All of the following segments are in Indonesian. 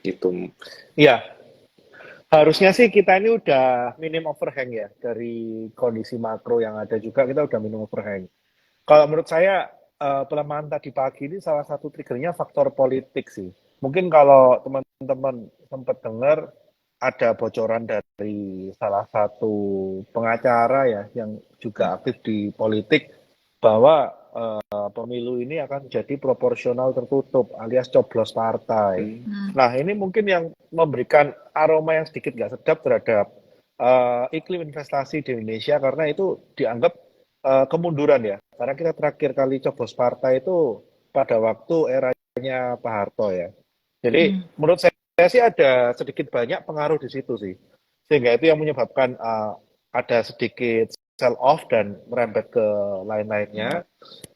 gitu. Iya, harusnya sih kita ini udah minim overhang ya dari kondisi makro yang ada juga kita udah minim overhang. Kalau menurut saya pelemahan tadi pagi ini salah satu triggernya faktor politik sih. Mungkin kalau teman-teman sempat dengar ada bocoran dari salah satu pengacara ya yang juga aktif di politik bahwa pemilu ini akan jadi proporsional tertutup alias coblos partai. Hmm. Nah ini mungkin yang memberikan aroma yang sedikit nggak sedap terhadap iklim investasi di Indonesia karena itu dianggap kemunduran ya. Karena kita terakhir kali coblos partai itu pada waktu eranya Pak Harto ya. Jadi Hmm. menurut saya sih ada sedikit banyak pengaruh di situ sih. Sehingga itu yang menyebabkan ada sedikit sell off dan merembet ke lain-lainnya.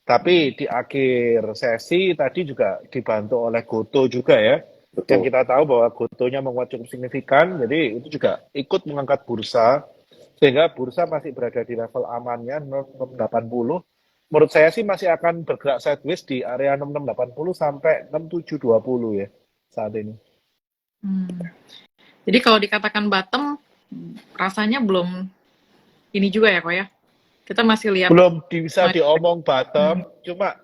Tapi di akhir sesi tadi juga dibantu oleh Goto juga ya. Yang Betul. kita tahu bahwa Gotonya menguat cukup signifikan, jadi itu juga ikut mengangkat bursa sehingga bursa masih berada di level amannya 6680. Menurut saya sih masih akan bergerak sideways di area 6680 sampai 6720 ya saat ini. Hmm. Jadi kalau dikatakan bottom, rasanya belum ini juga ya kok ya. Kita masih lihat. Belum bisa Hmm. diomong bottom, cuma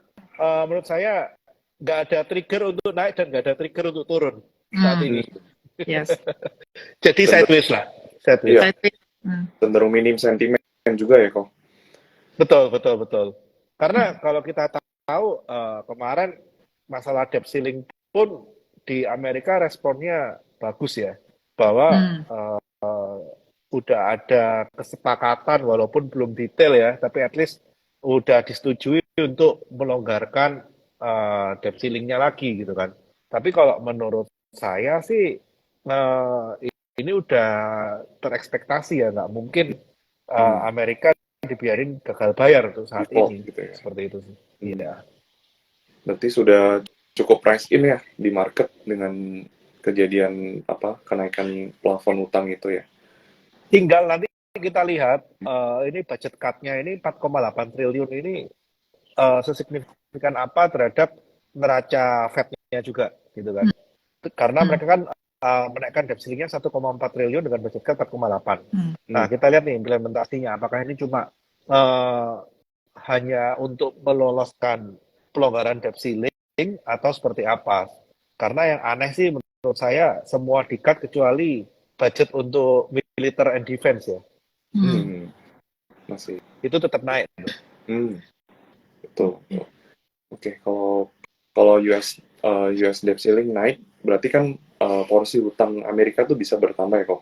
menurut saya nggak ada trigger untuk naik dan nggak ada trigger untuk turun saat Hmm. ini. Hmm. Yes. Jadi sideways lah, sideways. Iya, Sideways. Hmm. cenderung minim sentimen juga ya kok. Betul, betul, betul. Karena kalau kita tahu kemarin masalah debt ceiling pun di Amerika responnya bagus ya, bahwa Hmm. udah ada kesepakatan walaupun belum detail ya, tapi at least udah disetujui untuk melonggarkan debt ceilingnya lagi gitu kan. Tapi kalau menurut saya sih ini udah terekspektasi ya, nggak mungkin Hmm. Amerika dibiarin gagal bayar untuk saat Default ini. gitu ya. Seperti itu sih. Hmm. Iya. Berarti sudah cukup price in ya di market dengan kejadian apa kenaikan plafon utang itu ya. Tinggal nanti kita lihat ini budget cut-nya ini 4,8 triliun ini sesignifikan apa terhadap neraca Fed-nya juga gitu kan. Karena Hmm. mereka kan menaikkan debt ceiling-nya 1,4 triliun dengan budget cut 4,8. Hmm. Nah, Hmm. kita lihat nih implementasinya apakah ini cuma eh, hanya untuk meloloskan pelonggaran debt ceiling atau seperti apa. Karena yang aneh sih menurut saya semua di-cut kecuali budget untuk militer and defense ya. Hmm. Hmm. Masih. Itu tetap naik. Hmm. Betul. Betul. Oke, kalau kalau US debt ceiling naik, berarti kan porsi utang Amerika tuh bisa bertambah ya kok.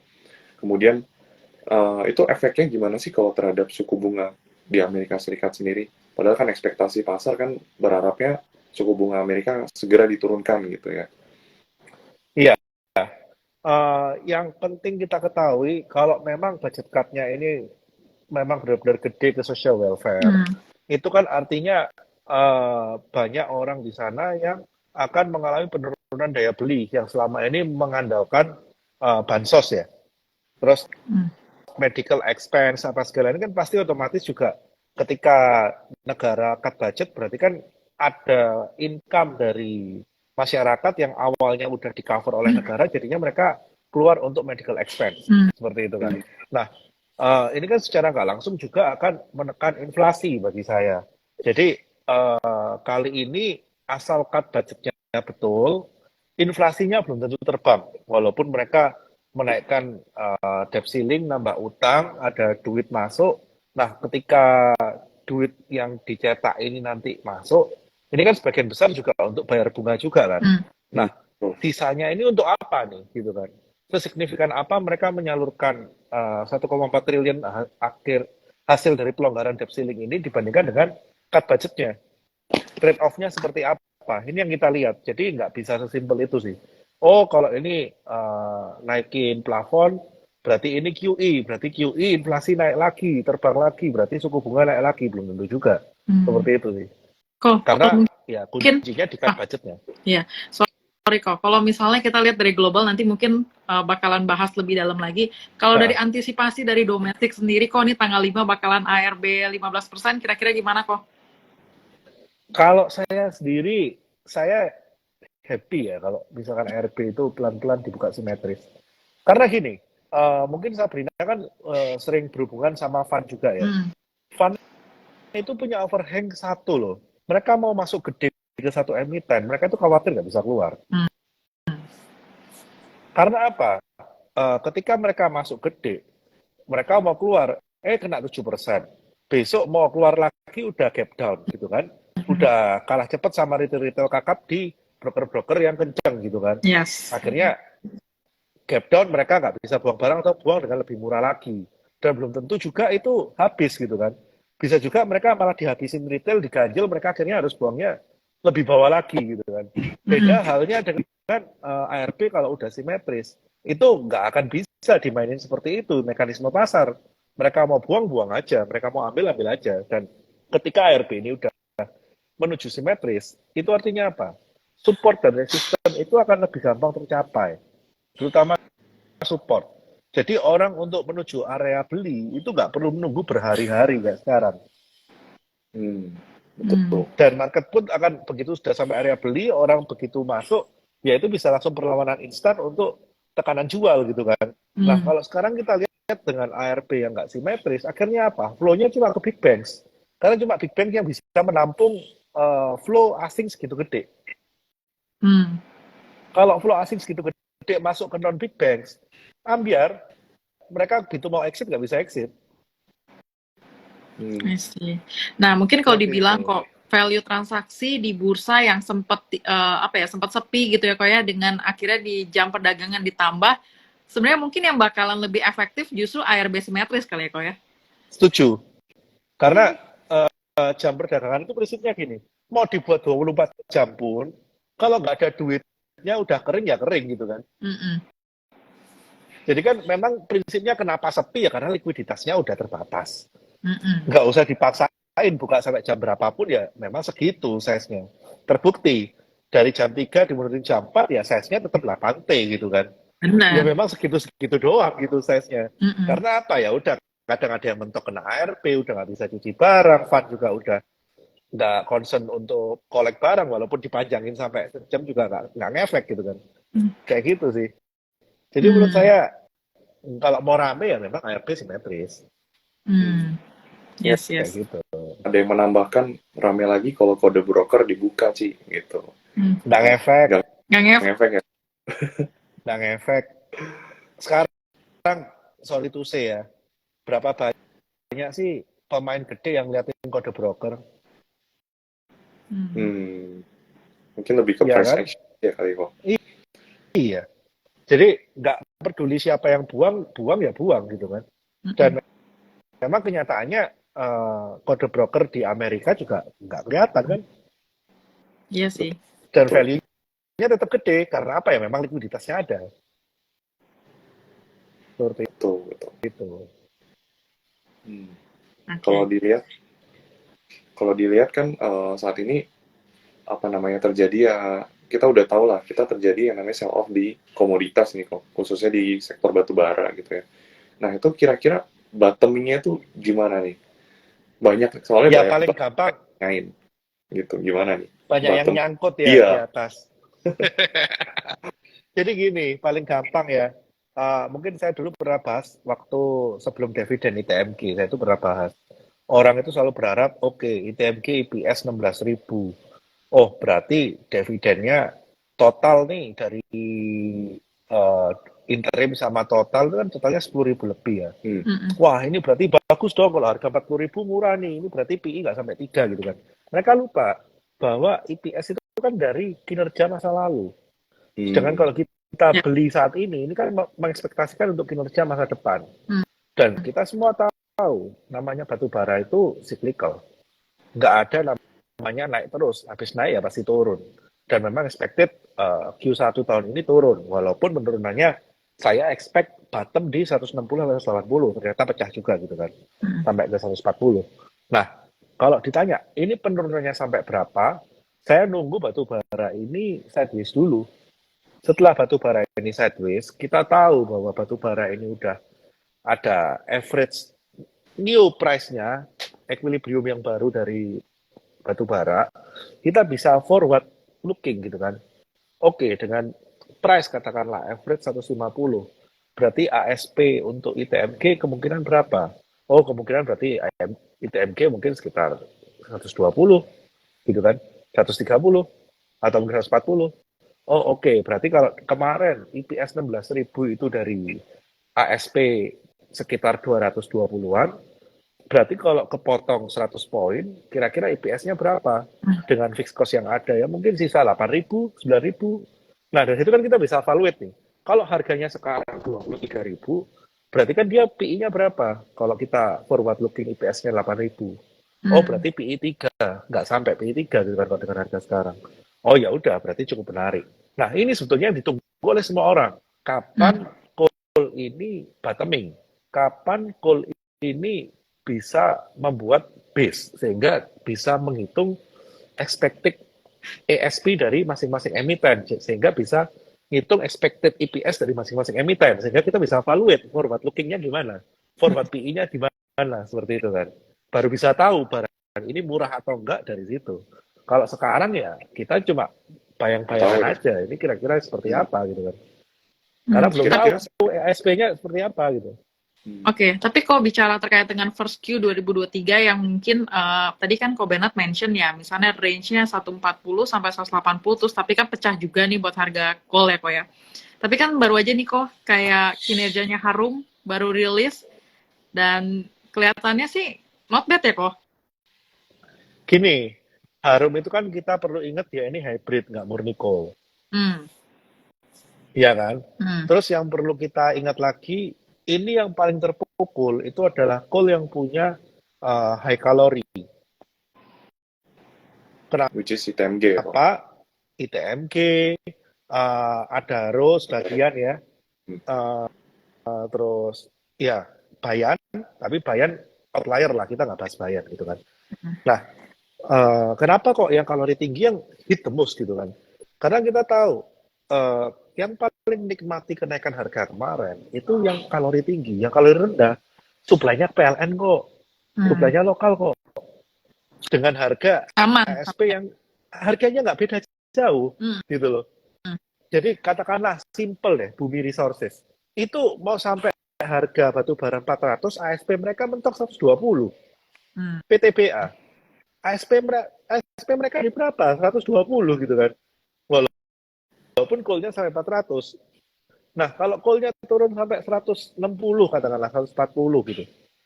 Kemudian itu efeknya gimana sih kalau terhadap suku bunga di Amerika Serikat sendiri? Padahal kan ekspektasi pasar kan berharapnya suku bunga Amerika segera diturunkan gitu ya. Iya. Yang penting kita ketahui kalau memang budget cut-nya ini memang benar-benar gede ke social welfare, Hmm. itu kan artinya banyak orang di sana yang akan mengalami penurunan daya beli yang selama ini mengandalkan bansos ya. Terus Hmm. medical expense apa segala ini kan pasti otomatis juga ketika negara cut budget berarti kan ada income dari masyarakat yang awalnya udah di cover oleh negara jadinya mereka keluar untuk medical expense Hmm. seperti itu kan. Hmm. Nah ini kan secara nggak langsung juga akan menekan inflasi bagi saya. Jadi kali ini asal cut budgetnya betul, inflasinya belum tentu terbang walaupun mereka menaikkan debt ceiling, nambah utang, ada duit masuk. Nah, ketika duit yang dicetak ini nanti masuk, ini kan sebagian besar juga untuk bayar bunga juga kan. Hmm. Nah, Hmm. Betul. sisanya ini untuk apa nih, gitu kan? Sesignifikan apa mereka menyalurkan 1,4 triliun akhir hasil dari pelonggaran debt ceiling ini dibandingkan dengan cut budgetnya. Trade off-nya seperti apa? Ini yang kita lihat. Jadi nggak bisa sesimpel itu sih. Oh, kalau ini naikin plafon, berarti ini QE, berarti QE inflasi naik lagi, terbang lagi, berarti suku bunga naik lagi, belum tentu juga. Hmm. Seperti itu sih. Kalau Karena ya mungkin, kuncinya di cut budgetnya. ya, sorry kok. Kalau misalnya kita lihat dari global nanti mungkin bakalan bahas lebih dalam lagi. Kalau dari Nah, antisipasi dari domestik sendiri kok nih tanggal 5 bakalan ARB 15%, kira-kira gimana kok? kalau saya sendiri, saya happy ya kalau misalkan ARB itu pelan-pelan dibuka simetris. Karena gini, mungkin Sabrina kan sering berhubungan sama fund juga ya. Fund itu punya overhang satu loh. Mereka mau masuk gede ke satu emiten, mereka itu khawatir nggak bisa keluar. Karena apa? Ketika mereka masuk gede, mereka mau keluar, kena 7%. Besok mau keluar lagi udah gap down gitu kan. Udah kalah cepat sama retail kakap di broker-broker yang kenceng gitu kan. Yes. Akhirnya gap down mereka nggak bisa buang barang atau buang dengan lebih murah lagi. Dan belum tentu juga itu habis gitu kan. Bisa juga mereka malah dihabisin retail, diganjel, mereka akhirnya harus buangnya lebih bawah lagi gitu kan. Beda halnya dengan ARB kalau udah simetris. Itu nggak akan bisa dimainin seperti itu mekanisme pasar. Mereka mau buang aja, mereka mau ambil aja. Dan ketika ARB ini udah menuju simetris, itu artinya apa? Support dan resisten itu akan lebih gampang tercapai, terutama support. Jadi orang untuk menuju area beli itu nggak perlu menunggu berhari-hari kayak sekarang. Betul. Dan market pun akan begitu sudah sampai area beli, orang begitu masuk, ya itu bisa langsung perlawanan instan untuk tekanan jual gitu kan. Nah kalau sekarang kita lihat dengan ARB yang nggak simetris, akhirnya apa? Flow-nya cuma ke big banks. Karena cuma big bank yang bisa menampung flow asing segitu gede. Kalau flow asing segitu gede masuk ke non big banks, ambiar mereka begitu mau exit nggak bisa exit. I see. Nah mungkin kalau dibilang kok value transaksi di bursa yang sempat sempat sepi gitu ya kok ya, dengan akhirnya di jam perdagangan ditambah, sebenarnya mungkin yang bakalan lebih efektif justru ARB simetris kali ya kok ya. Setuju. Karena jam perdagangan itu prinsipnya gini, mau dibuat 24 jam pun kalau nggak ada duitnya udah kering ya kering gitu kan. Jadi kan memang prinsipnya kenapa sepi ya karena likuiditasnya udah terbatas. Nggak usah dipaksain buka sampai jam berapapun ya memang segitu size-nya. Terbukti dari jam 3 dimenuhin jam 4 ya size-nya tetap 8T gitu kan. Benar. Ya memang segitu doang gitu size-nya. Karena apa ya udah kadang ada yang mentok kena ARB, udah nggak bisa cuci barang, fund juga udah nggak concern untuk collect barang walaupun dipanjangin sampai sejam juga nggak ngefek gitu kan. Kayak gitu sih. Jadi menurut saya kalau mau rame ya memang ARB simetris. Yes. Gitu. Hmm. Ada yang menambahkan rame lagi kalau kode broker dibuka sih gitu. Nggak ngefek. Nggak ngefek ya. Nggak ngefek. Sekarang sorry to say ya, berapa banyak sih pemain gede yang ngeliatin kode broker? Mungkin lebih ke Iya price kan? action ya kali kok. Iya. Jadi nggak peduli siapa yang buang ya buang gitu kan. Dan memang kenyataannya kode broker di Amerika juga nggak kelihatan kan. Iya sih. Dan value-nya tetap gede karena apa ya? Memang likuiditasnya ada. Seperti Betul. itu. Okay. Kalau dilihat kan saat ini apa namanya terjadi ya, kita udah tahu lah, kita terjadi yang namanya sell off di komoditas nih kok, khususnya di sektor batu bara gitu ya. Nah itu kira-kira bottoming-nya tuh gimana nih? Banyak soalnya Ya banyak paling gampang ngain gitu, gimana nih? banyak yang nyangkut ya Iya. di atas. Jadi gini, paling gampang ya. Mungkin saya dulu pernah bahas waktu sebelum dividen ITMG, saya itu pernah bahas. Orang itu selalu berharap, oke, ITMG IPS 16.000. Oh, berarti dividennya total nih dari interim sama total itu kan totalnya 10.000 lebih ya. Wah, ini berarti bagus dong kalau harga 40.000 murah nih. Ini berarti PI nggak sampai 3 gitu kan. Mereka lupa bahwa IPS itu kan dari kinerja masa lalu. Sedangkan kalau kita beli saat ini kan mengekspektasikan untuk kinerja masa depan. Dan kita semua tahu namanya batu bara itu cyclical. Nggak ada namanya naik terus, habis naik ya pasti turun. Dan memang expected Q1 tahun ini turun, walaupun penurunannya saya expect bottom di 160-180, ternyata pecah juga gitu kan, sampai ke 140. Nah, kalau ditanya, ini penurunannya sampai berapa, saya nunggu batu bara ini sideways dulu. Setelah batu bara ini sideways, kita tahu bahwa batu bara ini udah ada average new price-nya, equilibrium yang baru dari batu bara, kita bisa forward looking gitu kan. Oke, dengan price katakanlah average 150. Berarti ASP untuk ITMG kemungkinan berapa? Oh, kemungkinan berarti ITMG mungkin sekitar 120 gitu kan, 130 atau mungkin 140. Oh, oke, berarti kalau kemarin IPS 16.000 itu dari ASP sekitar 220-an, berarti kalau kepotong 100 poin, kira-kira IPS-nya berapa? Dengan fixed cost yang ada ya mungkin sisa 8.000, 9.000. Nah, dari situ kan kita bisa evaluate nih. Kalau harganya sekarang 23.000, berarti kan dia PI-nya berapa? Kalau kita forward looking IPS-nya 8.000. Oh, berarti PI 3, nggak sampai PI 3 gitu kan kalau dengan harga sekarang. Oh ya udah, berarti cukup menarik. Nah, ini sebetulnya yang ditunggu oleh semua orang. Kapan call ini bottoming? Kapan call ini bisa membuat base sehingga bisa menghitung expected ASP dari masing-masing emiten sehingga bisa ngitung expected EPS dari masing-masing emiten sehingga kita bisa evaluate forward lookingnya gimana, forward PE-nya gimana, seperti itu kan. Baru bisa tahu barang ini murah atau enggak dari situ. Kalau sekarang ya kita cuma bayang-bayangan aja ini kira-kira seperti apa gitu kan. Karena belum tahu ASP-nya seperti apa gitu. Oke, tapi kalau bicara terkait dengan first Q 2023 yang mungkin tadi kan Ko Bernard mention ya, misalnya range-nya 140 sampai 180 terus tapi kan pecah juga nih buat harga call ya Ko ya. Tapi kan baru aja nih Ko, kayak kinerjanya Harum baru rilis dan kelihatannya sih not bad ya Ko. Gini, Harum itu kan kita perlu ingat ya ini hybrid, nggak murni coal. Iya kan? Terus yang perlu kita ingat lagi, ini yang paling terpukul itu adalah coal yang punya high calorie. Kenapa? Which is ITMG. Apa? ITMG, Adaro sebagian ya. Terus ya Bayan, tapi Bayan outlier lah, kita nggak bahas Bayan gitu kan. Nah, kenapa kok yang kalori tinggi yang hit the most gitu kan? Karena kita tahu yang paling nikmati kenaikan harga kemarin itu yang kalori tinggi, yang kalori rendah, suplainya PLN kok, suplainya lokal kok, dengan harga ASP yang harganya nggak beda jauh, gitu loh. Jadi katakanlah simple deh, Bumi Resources itu mau sampai harga batu bara 400, ASP mereka mentok 120. PTBA, ASP mereka di berapa? 120 gitu kan. Walaupun coal-nya sampai 400. Nah, kalau coal-nya turun sampai 160 katakanlah 140 gitu.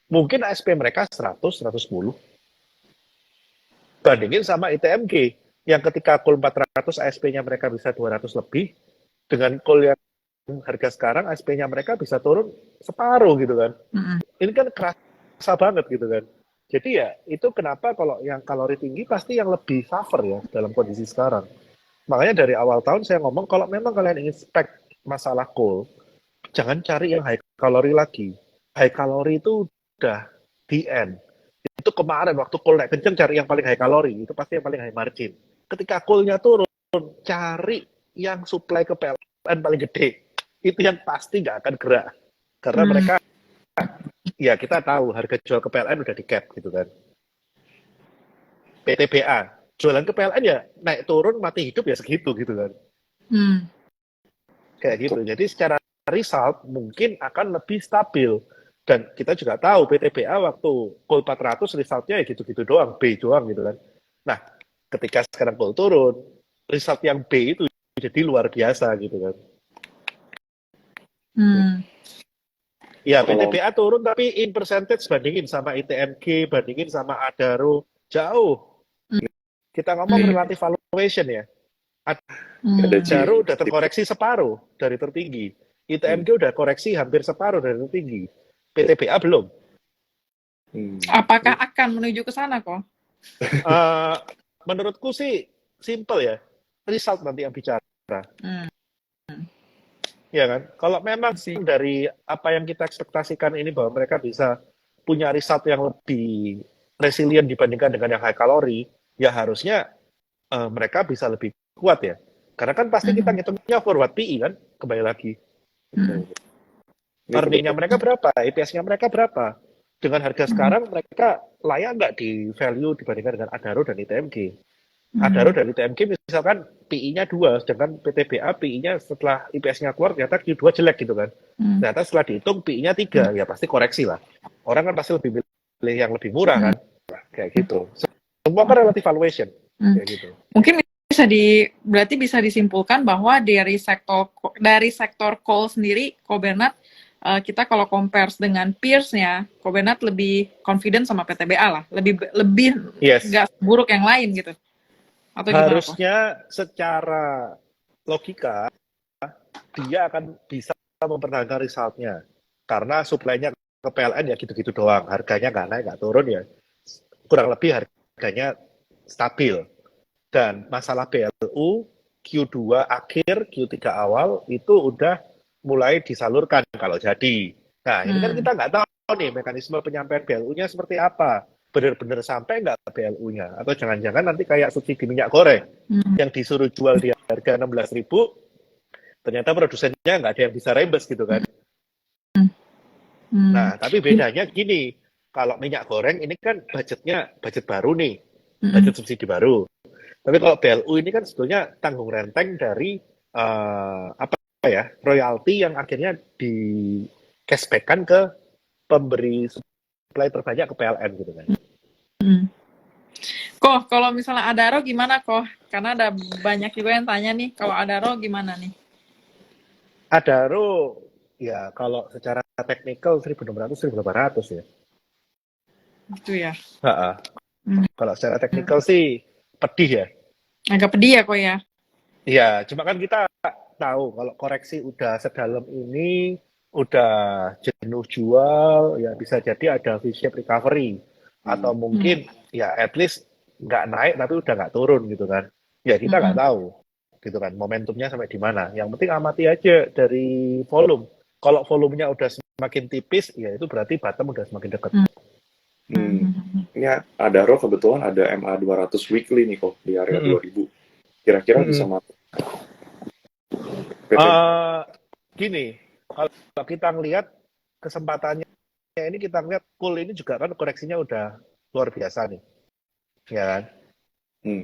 Mungkin ASP mereka 100, 110. Bandingin sama ITMG yang ketika coal 400 ASP-nya mereka bisa 200 lebih, dengan coal yang harga sekarang ASP-nya mereka bisa turun separuh gitu kan. Ini kan kerasa banget gitu kan. Jadi ya itu kenapa kalau yang kalori tinggi pasti yang lebih suffer ya dalam kondisi sekarang. Makanya dari awal tahun saya ngomong kalau memang kalian ingin spek masalah coal, jangan cari yang high kalori lagi. High kalori itu udah the end. Itu kemarin waktu coal naik kenceng cari yang paling high kalori, itu pasti yang paling high margin. Ketika coalnya turun, cari yang supply ke PLN paling gede. Itu yang pasti nggak akan gerak. Karena mereka, ya kita tahu harga jual ke PLN udah di cap gitu kan. PTBA, jualan ke PLN ya naik turun mati hidup ya segitu gitu kan. Kayak gitu. Jadi secara result mungkin akan lebih stabil. Dan kita juga tahu PTBA waktu coal 400 resultnya ya gitu-gitu doang, B doang gitu kan. Nah, ketika sekarang coal turun, result yang B itu jadi luar biasa gitu kan. Ya, PTBA turun tapi in percentage bandingin sama ITMG, bandingin sama Adaro, jauh. Kita ngomong relative valuation ya. Adaro udah terkoreksi separuh dari tertinggi. ITMG udah koreksi hampir separuh dari tertinggi. PTBA belum. Apakah akan menuju ke sana kok? Menurutku sih simple ya. Result nanti yang bicara. Ya kan? Kalau memang sih dari apa yang kita ekspektasikan ini bahwa mereka bisa punya result yang lebih resilient dibandingkan dengan yang high kalori, ya harusnya mereka bisa lebih kuat ya. Karena kan pasti kita ngitungnya forward PE kan, kembali lagi. Earning-nya mereka berapa, EPS-nya mereka berapa. Dengan harga sekarang mereka layak nggak di value dibandingkan dengan Adaro dan ITMG. Adaro dari TMG misalkan PI-nya 2, sedangkan PTBA PI-nya setelah IPS-nya keluar ternyata Q2 jelek gitu kan. Ternyata setelah dihitung PI-nya 3, ya pasti koreksi lah. Orang kan pasti lebih pilih yang lebih murah kan. Kayak gitu. Semua kan relative valuation. Kayak gitu. Mungkin berarti bisa disimpulkan bahwa dari sektor coal sendiri, Kobernat kita kalau compares dengan peers-nya, Kobernat lebih confident sama PTBA lah, lebih nggak buruk yang lain gitu. Atau harusnya secara logika dia akan bisa mempertahankan resultnya karena supply-nya ke PLN ya gitu-gitu doang, harganya nggak naik nggak turun ya, kurang lebih harganya stabil. Dan masalah BLU Q2 akhir Q3 awal itu udah mulai disalurkan kalau jadi. Nah ini kan kita nggak tahu nih mekanisme penyampaian BLU-nya seperti apa, benar-benar sampai nggak BLU-nya, atau jangan-jangan nanti kayak subsidi minyak goreng yang disuruh jual di harga 16.000, ternyata produsennya nggak ada yang bisa reimburse gitu kan. Nah tapi bedanya gini, kalau minyak goreng ini kan budget baru nih, budget subsidi baru. Tapi kalau BLU ini kan sebetulnya tanggung renteng dari royalti yang akhirnya di cashback-kan ke pemberi supply terbanyak ke PLN gitu kan. Koh, kalau misalnya Adaro gimana Koh? Karena ada banyak juga yang tanya nih, kalau Adaro gimana nih? Adaro ya kalau secara teknikal 1.600-1.800 ya. Itu ya. Kalau secara teknikal sih pedih ya. Agak pedih ya Koh ya. Iya, cuma kan kita tahu kalau koreksi udah sedalam ini, udah jenuh jual, ya bisa jadi ada V-shape recovery. Atau mungkin ya at least nggak naik tapi udah nggak turun gitu kan. Ya kita nggak tahu gitu kan momentumnya sampai di mana. Yang penting amati aja dari volume. Kalau volumenya udah semakin tipis, ya itu berarti bottom udah semakin dekat. Ini Adaro kebetulan ada MA 200 weekly nih kok di area 2000. Kira-kira bisa masuk. Gini, kalau kita ngelihat kesempatannya ini, kita ngelihat coal ini juga kan koreksinya udah luar biasa nih, ya kan?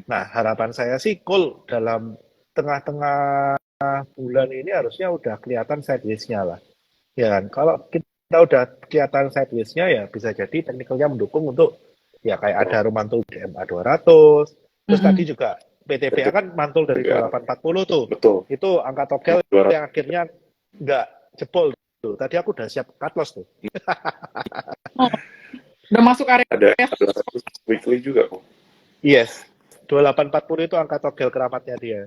Nah harapan saya sih coal dalam tengah-tengah bulan ini harusnya udah kelihatan sideways-nya lah, ya kan? Kalau kita udah kelihatan sideways-nya ya bisa jadi teknikalnya mendukung untuk ya kayak ada mantul di MA 200, terus tadi juga PTBA kan mantul dari 2840 tuh. Betul. Itu angka togel yang akhirnya nggak jebol tuh. Tadi aku udah siap cut loss tuh. Udah masuk area. Ada 200 weekly juga kok. Yes. 2840 itu angka togel keramatnya dia.